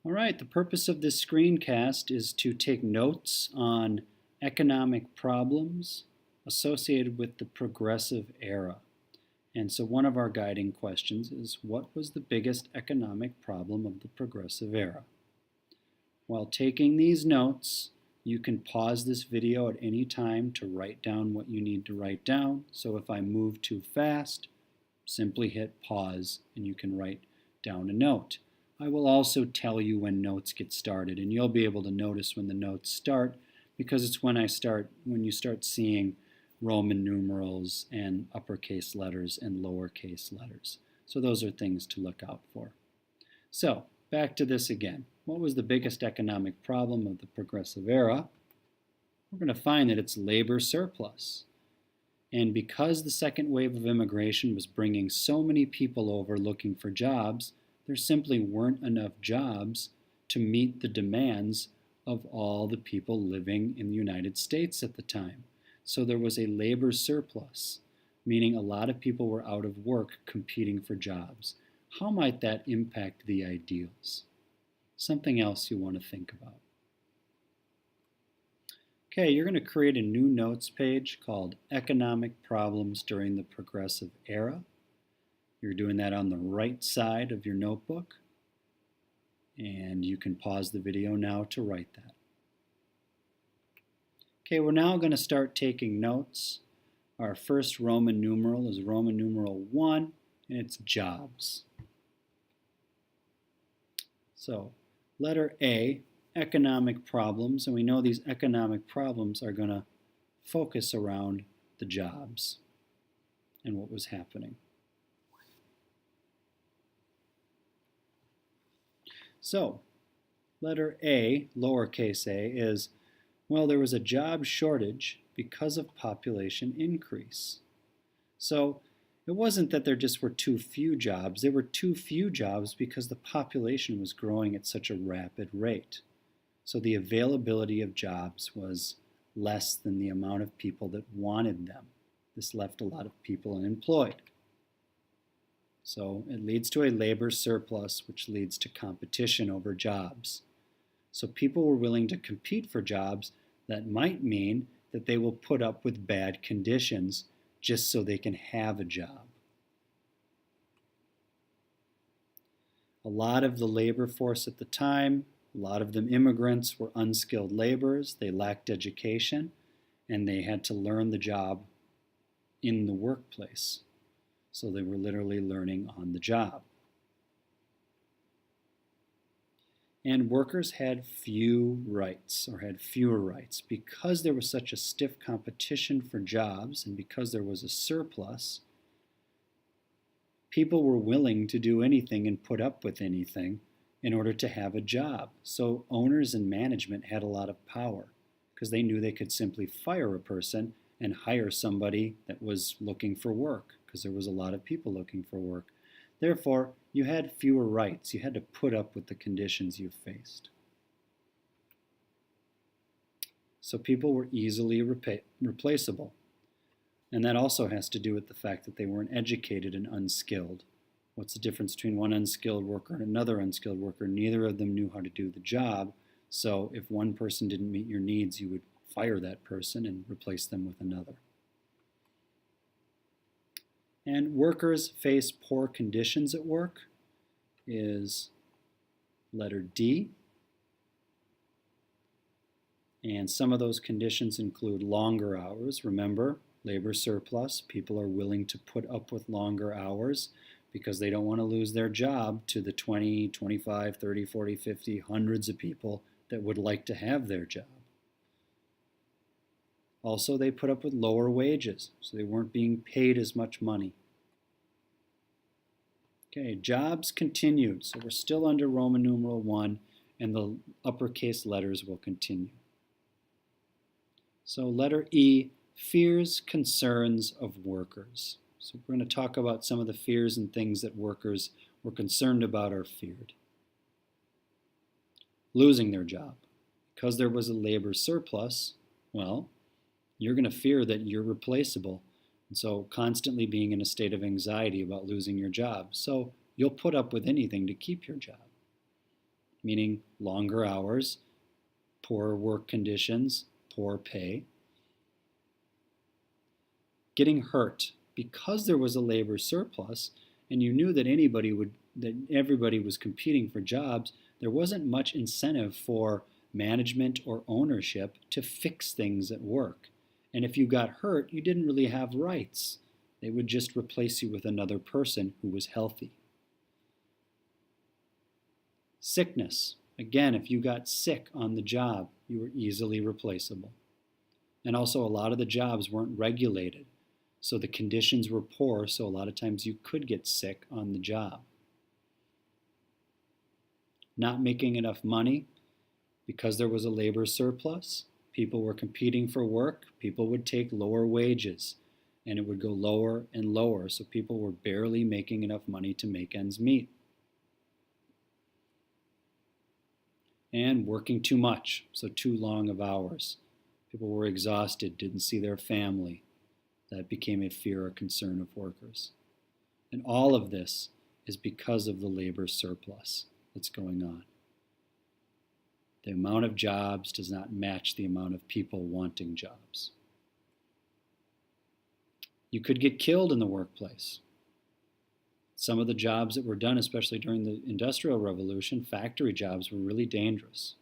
All right, the purpose of this screencast is to take notes on economic problems associated with the Progressive Era. And so one of our guiding questions is, what was the biggest economic problem of the Progressive Era? While taking these notes, you can pause this video at any time to write down what you need to write down. So if I move too fast, simply hit pause and you can write down a note. I will also tell you when notes get started, and you'll be able to notice when the notes start because it's when you start seeing Roman numerals and uppercase letters and lowercase letters. So those are things to look out for. So back to this again. What was the biggest economic problem of the Progressive Era? We're going to find that it's labor surplus. And because the second wave of immigration was bringing so many people over looking for jobs, there simply weren't enough jobs to meet the demands of all the people living in the United States at the time. So there was a labor surplus, meaning a lot of people were out of work competing for jobs. How might that impact the ideals? Something else you want to think about. Okay, you're going to create a new notes page called Economic Problems During the Progressive Era. You're doing that on the right side of your notebook, and you can pause the video now to write that. Okay, we're now going to start taking notes. Our first Roman numeral is Roman numeral 1, and it's jobs. So, letter A, economic problems, and we know these economic problems are going to focus around the jobs and what was happening. So, letter A, lowercase a, is, well, there was a job shortage because of population increase. So, it wasn't that there just were too few jobs. There were too few jobs because the population was growing at such a rapid rate. So the availability of jobs was less than the amount of people that wanted them. This left a lot of people unemployed. So it leads to a labor surplus, which leads to competition over jobs. So people were willing to compete for jobs. That might mean that they will put up with bad conditions just so they can have a job. A lot of the labor force at the time, a lot of them immigrants, were unskilled laborers. They lacked education, and they had to learn the job in the workplace. So they were literally learning on the job. And workers had few rights, or had fewer rights. Because there was such a stiff competition for jobs, and because there was a surplus, people were willing to do anything and put up with anything in order to have a job. So owners and management had a lot of power because they knew they could simply fire a person and hire somebody that was looking for work, because there was a lot of people looking for work. Therefore, you had fewer rights. You had to put up with the conditions you faced. So people were easily replaceable. And that also has to do with the fact that they weren't educated and unskilled. What's the difference between one unskilled worker and another unskilled worker? Neither of them knew how to do the job. So if one person didn't meet your needs, you would fire that person and replace them with another. And workers face poor conditions at work is letter D. And some of those conditions include longer hours. Remember, labor surplus. People are willing to put up with longer hours because they don't want to lose their job to the 20, 25, 30, 40, 50, hundreds of people that would like to have their job. Also, they put up with lower wages, so they weren't being paid as much money. Okay, jobs continued. So we're still under Roman numeral 1, and the uppercase letters will continue. So letter E, fears, concerns of workers. So we're going to talk about some of the fears and things that workers were concerned about or feared. Losing their job. Because there was a labor surplus, well, you're going to fear that you're replaceable. And so constantly being in a state of anxiety about losing your job. So you'll put up with anything to keep your job. meaning longer hours, poor work conditions, poor pay. Getting hurt because there was a labor surplus and you knew that everybody was competing for jobs, there wasn't much incentive for management or ownership to fix things at work. And if you got hurt, you didn't really have rights. They would just replace you with another person who was healthy. Sickness. Again, if you got sick on the job, you were easily replaceable. And also, a lot of the jobs weren't regulated. So the conditions were poor, so a lot of times you could get sick on the job. Not making enough money because there was a labor surplus. People were competing for work. People would take lower wages, and it would go lower and lower, so people were barely making enough money to make ends meet. And working too much, so too long of hours. People were exhausted, didn't see their family. That became a fear or concern of workers. And all of this is because of the labor surplus that's going on. The amount of jobs does not match the amount of people wanting jobs. You could get killed in the workplace. Some of the jobs that were done, especially during the Industrial Revolution, factory jobs were really dangerous.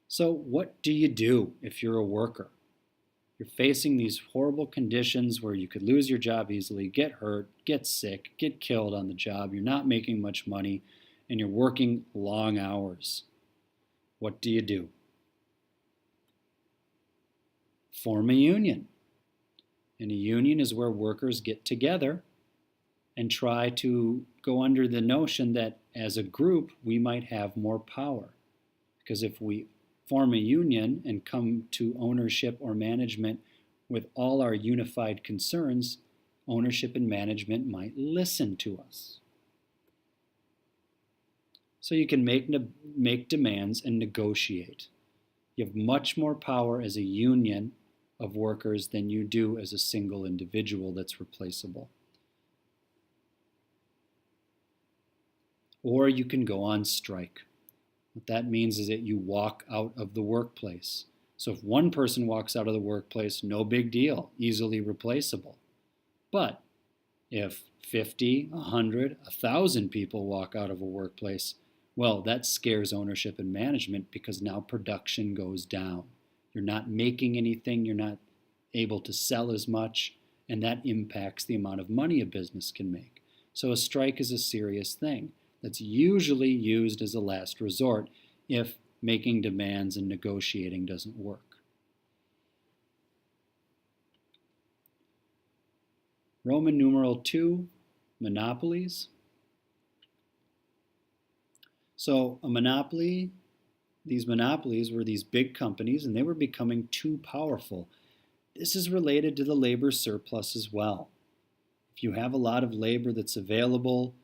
So what do you do if you're a worker? You're facing these horrible conditions where you could lose your job easily, get hurt, get sick, get killed on the job. You're not making much money, and you're working long hours. What do you do? Form a union. And a union is where workers get together and try to go under the notion that as a group, we might have more power. Because if we form a union and come to ownership or management with all our unified concerns, ownership and management might listen to us. So you can make demands and negotiate. You have much more power as a union of workers than you do as a single individual that's replaceable. Or you can go on strike. What that means is that you walk out of the workplace. So if one person walks out of the workplace, no big deal, easily replaceable. But if 50, 100, 1,000 people walk out of a workplace, well, that scares ownership and management because now production goes down. You're not making anything, you're not able to sell as much, and that impacts the amount of money a business can make. So a strike is a serious thing that's usually used as a last resort if making demands and negotiating doesn't work. Roman numeral 2, monopolies. So a monopoly, these monopolies were these big companies and they were becoming too powerful. This is related to the labor surplus as well. If you have a lot of labor that's available,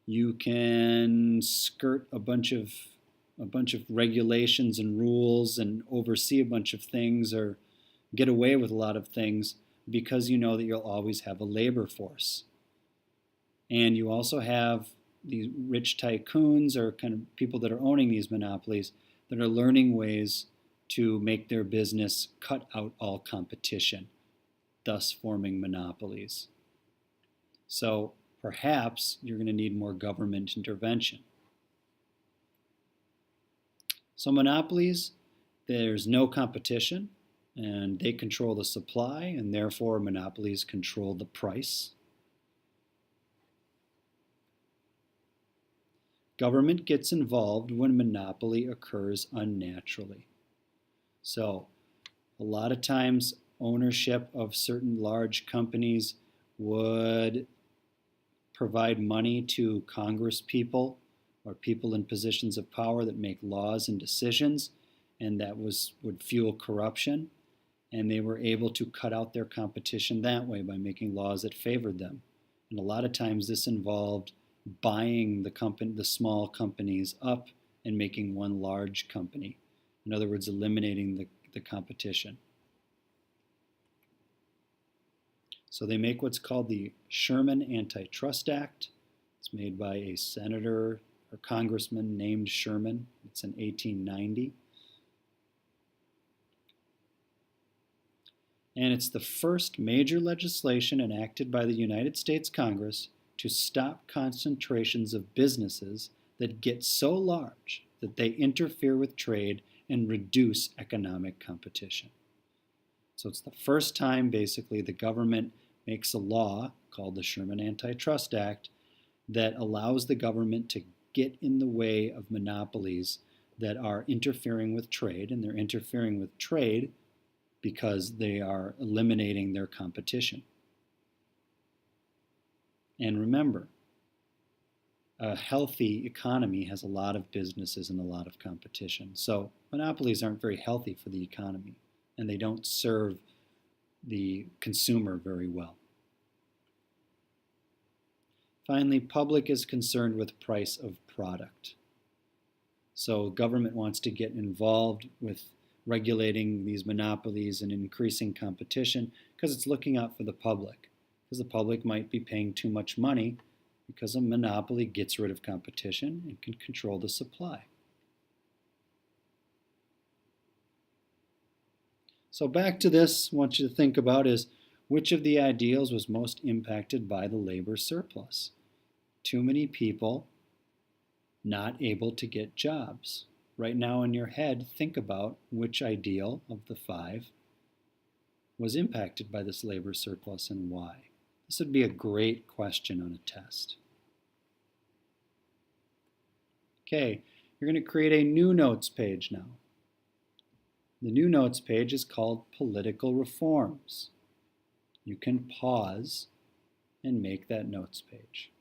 you can skirt a bunch of regulations and rules and oversee a bunch of things or get away with a lot of things because you know that you'll always have a labor force. And you also have these rich tycoons or kind of people that are owning these monopolies that are learning ways to make their business cut out all competition, thus forming monopolies. So perhaps you're going to need more government intervention. So monopolies, there's no competition, and they control the supply, and therefore monopolies control the price. Government gets involved when monopoly occurs unnaturally. So a lot of times ownership of certain large companies would provide money to Congress people or people in positions of power that make laws and decisions, and that would fuel corruption. And they were able to cut out their competition that way by making laws that favored them. And a lot of times this involved buying the small companies up and making one large company. In other words, eliminating the competition. So they make what's called the Sherman Antitrust Act. It's made by a senator or congressman named Sherman. It's in 1890. And it's the first major legislation enacted by the United States Congress to stop concentrations of businesses that get so large that they interfere with trade and reduce economic competition. So it's the first time, basically, the government makes a law called the Sherman Antitrust Act that allows the government to get in the way of monopolies that are interfering with trade, and they're interfering with trade because they are eliminating their competition. And remember, a healthy economy has a lot of businesses and a lot of competition. So monopolies aren't very healthy for the economy, and they don't serve the consumer very well. Finally, public is concerned with price of product. So government wants to get involved with regulating these monopolies and increasing competition because it's looking out for the public. Because the public might be paying too much money because a monopoly gets rid of competition and can control the supply. So back to this, I want you to think about is which of the ideals was most impacted by the labor surplus? Too many people not able to get jobs. Right now in your head, think about which ideal of the 5 was impacted by this labor surplus and why. This would be a great question on a test. Okay, you're going to create a new notes page now. The new notes page is called Political Reforms. You can pause and make that notes page.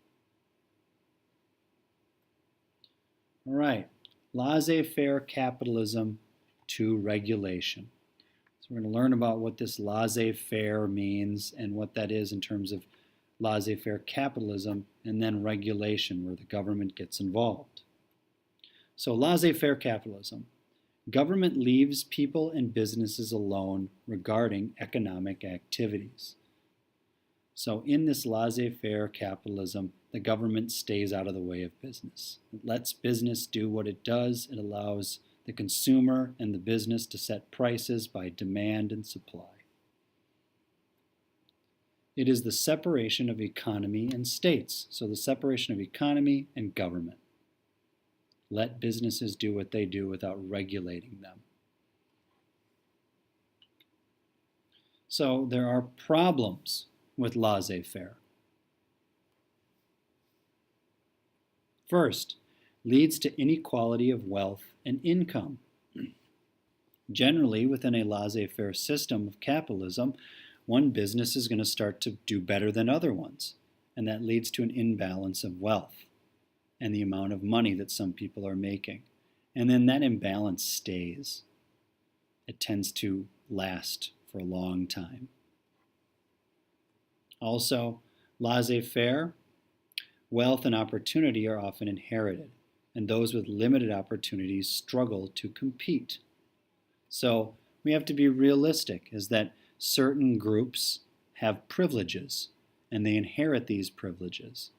All right, laissez-faire capitalism to regulation. So we're going to learn about what this laissez-faire means and what that is in terms of laissez-faire capitalism and then regulation where the government gets involved. So laissez-faire capitalism. Government leaves people and businesses alone regarding economic activities. So in this laissez-faire capitalism, the government stays out of the way of business. It lets business do what it does. It allows the consumer and the business to set prices by demand and supply. It is the separation of economy and states. So the separation of economy and government. Let businesses do what they do without regulating them. So there are problems with laissez-faire. First, leads to inequality of wealth and income. Generally, within a laissez-faire system of capitalism, one business is going to start to do better than other ones, and that leads to an imbalance of wealth and the amount of money that some people are making. And then that imbalance stays. It tends to last for a long time. Also, laissez-faire, wealth and opportunity are often inherited, and those with limited opportunities struggle to compete. So we have to be realistic, is that certain groups have privileges, and they inherit these privileges.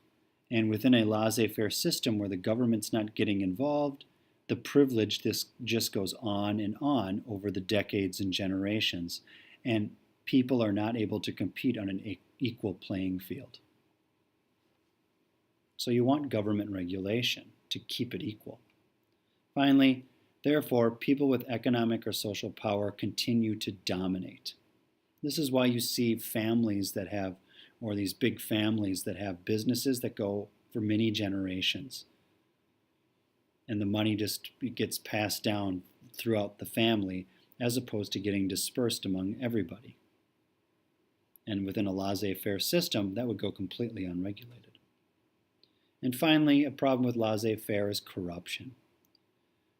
And within a laissez-faire system where the government's not getting involved, the privilege this just goes on and on over the decades and generations, and people are not able to compete on an equal playing field. So you want government regulation to keep it equal. Finally, therefore, people with economic or social power continue to dominate. This is why you see families that have, or these big families that have businesses that go for many generations. And the money just gets passed down throughout the family as opposed to getting dispersed among everybody. And within a laissez-faire system, that would go completely unregulated. And finally, a problem with laissez-faire is corruption.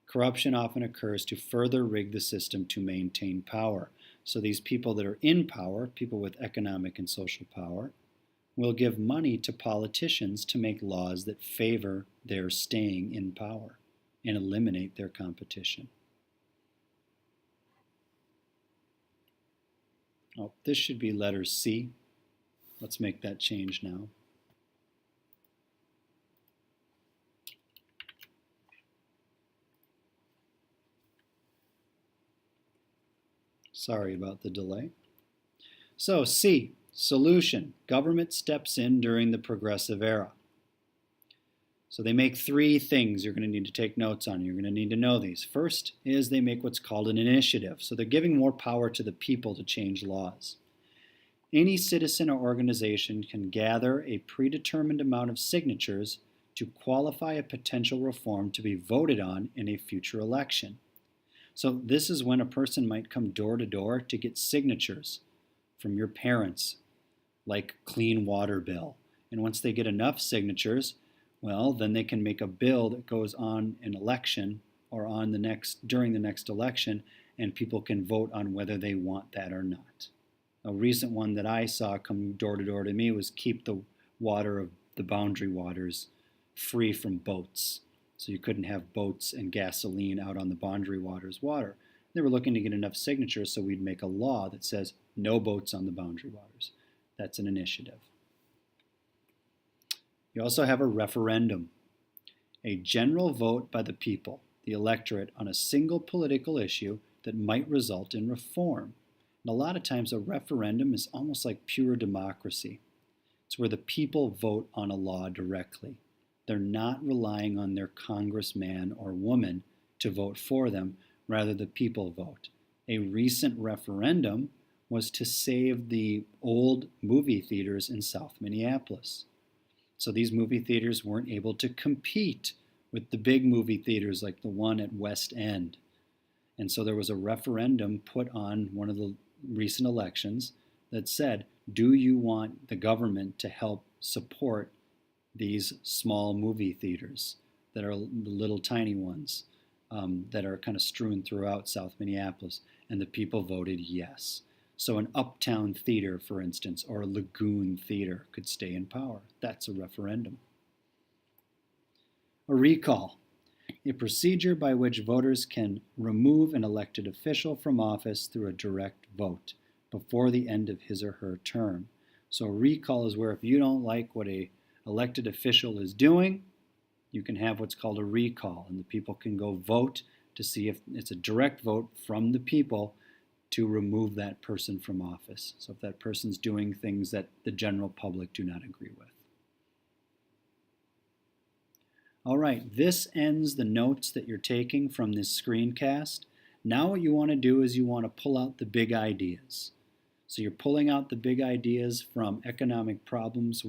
Corruption often occurs to further rig the system to maintain power. So these people that are in power, people with economic and social power, will give money to politicians to make laws that favor their staying in power and eliminate their competition. Oh, this should be letter C. Let's make that change now. Sorry about the delay. So C, solution. Government steps in during the progressive era. So they make three things you're going to need to take notes on. You're going to need to know these. First is they make what's called an initiative. So they're giving more power to the people to change laws. Any citizen or organization can gather a predetermined amount of signatures to qualify a potential reform to be voted on in a future election. So this is when a person might come door to door to get signatures from your parents, like clean water bill. And once they get enough signatures, well, then they can make a bill that goes on an election or during the next election, and people can vote on whether they want that or not. A recent one that I saw come door to door to me was keep the water of the boundary waters free from boats. So you couldn't have boats and gasoline out on the boundary waters water. They were looking to get enough signatures so we'd make a law that says no boats on the boundary waters. That's an initiative. You also have a referendum, a general vote by the people, the electorate, on a single political issue that might result in reform. And a lot of times a referendum is almost like pure democracy. It's where the people vote on a law directly. They're not relying on their congressman or woman to vote for them, rather the people vote. A recent referendum was to save the old movie theaters in South Minneapolis. So these movie theaters weren't able to compete with the big movie theaters like the one at West End. And so there was a referendum put on one of the recent elections that said, do you want the government to help support these small movie theaters that are the little tiny ones that are kind of strewn throughout South Minneapolis? And the people voted yes. So an Uptown Theater, for instance, or a Lagoon Theater could stay in power. That's a referendum. A recall, a procedure by which voters can remove an elected official from office through a direct vote before the end of his or her term. So a recall is where if you don't like what a elected official is doing, you can have what's called a recall, and the people can go vote to see if it's a direct vote from the people to remove that person from office. So if that person's doing things that the general public do not agree with. All right, this ends the notes that you're taking from this screencast. Now what you want to do is you want to pull out the big ideas. So you're pulling out the big ideas from economic problems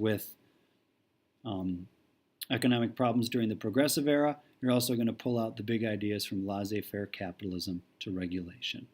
economic problems during the progressive era. You're also going to pull out the big ideas from laissez-faire capitalism to regulation.